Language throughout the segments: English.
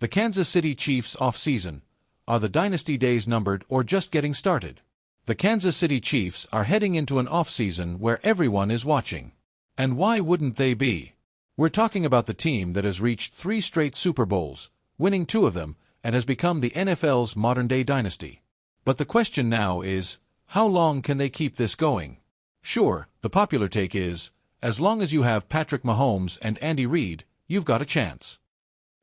The Kansas City Chiefs offseason. Are the dynasty days numbered or just getting started? The Kansas City Chiefs are heading into an offseason where everyone is watching. And why wouldn't they be? We're talking about the team that has reached 3 straight Super Bowls, winning 2 of them, and has become the NFL's modern-day dynasty. But the question now is, how long can they keep this going? Sure, the popular take is, as long as you have Patrick Mahomes and Andy Reid, you've got a chance.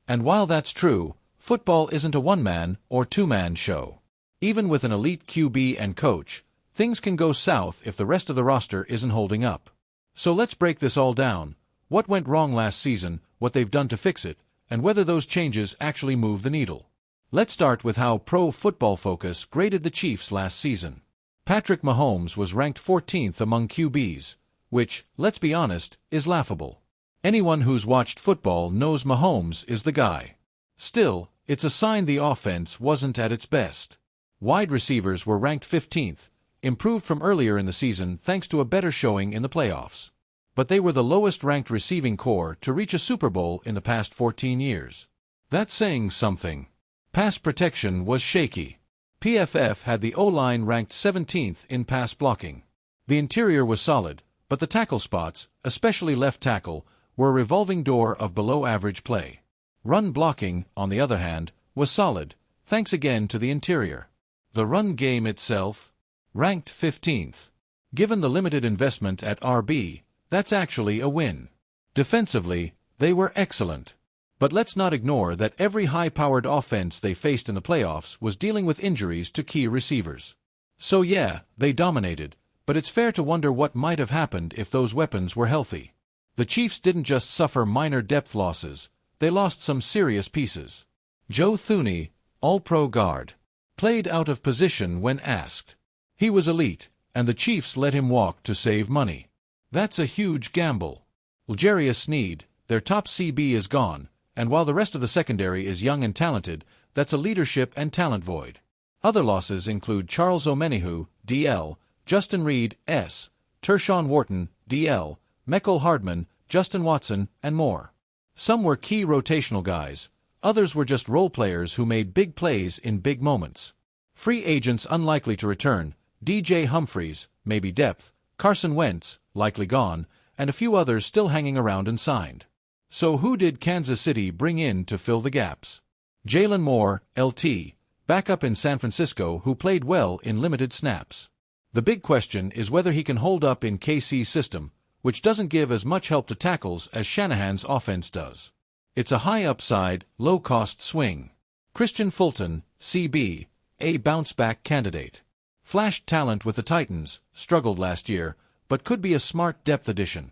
And while that's true, football isn't a one-man or two-man show. Even with an elite QB and coach, things can go south if the rest of the roster isn't holding up. So let's break this all down: what went wrong last season, what they've done to fix it, and whether those changes actually move the needle. Let's start with how Pro Football Focus graded the Chiefs last season. Patrick Mahomes was ranked 14th among QBs, which, let's be honest, is laughable. Anyone who's watched football knows Mahomes is the guy. Still, it's a sign the offense wasn't at its best. Wide receivers were ranked 15th, improved from earlier in the season thanks to a better showing in the playoffs. But they were the lowest-ranked receiving corps to reach a Super Bowl in the past 14 years. That's saying something. Pass protection was shaky. PFF had the O-line ranked 17th in pass blocking. The interior was solid, but the tackle spots, especially left tackle, were a revolving door of below-average play. Run blocking, on the other hand, was solid, thanks again to the interior. The run game itself, ranked 15th. Given the limited investment at RB, that's actually a win. Defensively, they were excellent. But let's not ignore that every high-powered offense they faced in the playoffs was dealing with injuries to key receivers. So yeah, they dominated, but it's fair to wonder what might have happened if those weapons were healthy. The Chiefs didn't just suffer minor depth losses, they lost some serious pieces. Joe Thuney, All-Pro guard, played out of position when asked. He was elite, and the Chiefs let him walk to save money. That's a huge gamble. L'Jarius Sneed, their top CB, is gone, and while the rest of the secondary is young and talented, that's a leadership and talent void. Other losses include Charles Omenihu, DL, Justin Reed, S, Tershawn Wharton, DL, Mecole Hardman, Justin Watson, and more. Some were key rotational guys, others were just role players who made big plays in big moments. Free agents unlikely to return: DJ Humphries, maybe depth, Carson Wentz, likely gone, and a few others still hanging around unsigned. So who did Kansas City bring in to fill the gaps? Jalen Moore, LT, backup in San Francisco who played well in limited snaps. The big question is whether he can hold up in KC's system, which doesn't give as much help to tackles as Shanahan's offense does. It's a high-upside, low-cost swing. Christian Fulton, CB, a bounce-back candidate. Flashed talent with the Titans, struggled last year, but could be a smart depth addition.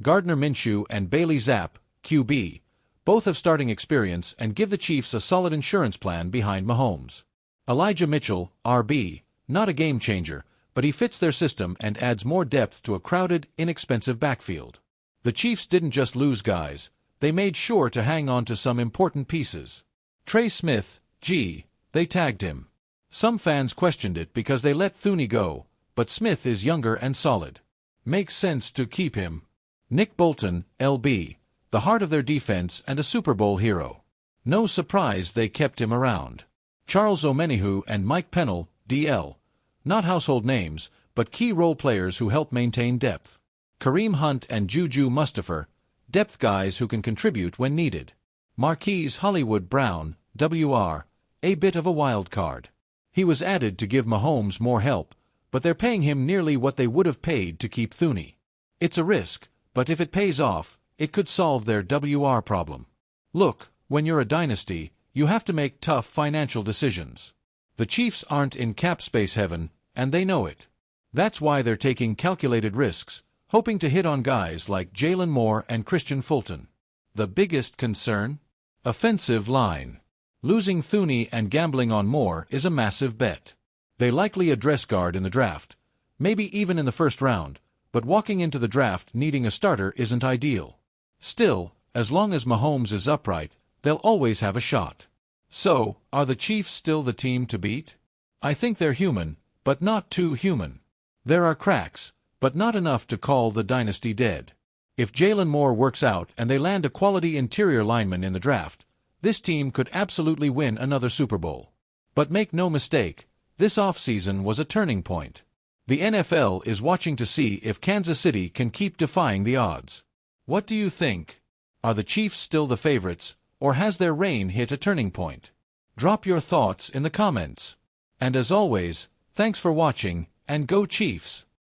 Gardner Minshew and Bailey Zapp, QB, both have starting experience and give the Chiefs a solid insurance plan behind Mahomes. Elijah Mitchell, RB, not a game-changer, but he fits their system and adds more depth to a crowded, inexpensive backfield. The Chiefs didn't just lose guys, they made sure to hang on to some important pieces. Trey Smith, G, they tagged him. Some fans questioned it because they let Thuney go, but Smith is younger and solid. Makes sense to keep him. Nick Bolton, LB, the heart of their defense and a Super Bowl hero. No surprise they kept him around. Charles Omenihu and Mike Pennell, DL, not household names, but key role players who help maintain depth. Kareem Hunt and JuJu Smith-Schuster, depth guys who can contribute when needed. Marquise Hollywood Brown, WR, a bit of a wild card. He was added to give Mahomes more help, but they're paying him nearly what they would have paid to keep Thuney. It's a risk, but if it pays off, it could solve their WR problem. Look, when you're a dynasty, you have to make tough financial decisions. The Chiefs aren't in cap space heaven, and they know it. That's why they're taking calculated risks, hoping to hit on guys like Jalen Moore and Christian Fulton. The biggest concern? Offensive line. Losing Thuney and gambling on Moore is a massive bet. They likely address guard in the draft, maybe even in the first round, but walking into the draft needing a starter isn't ideal. Still, as long as Mahomes is upright, they'll always have a shot. So, are the Chiefs still the team to beat? I think they're human, but not too human. There are cracks, but not enough to call the dynasty dead. If Jalen Moore works out and they land a quality interior lineman in the draft, This team could absolutely win another Super Bowl. But make no mistake, this offseason was a turning point. The NFL is watching to see if Kansas City can keep defying the odds. What do you think? Are the Chiefs still the favorites, or has their reign hit a turning point? Drop your thoughts in the comments. And as always, thanks for watching, and go Chiefs!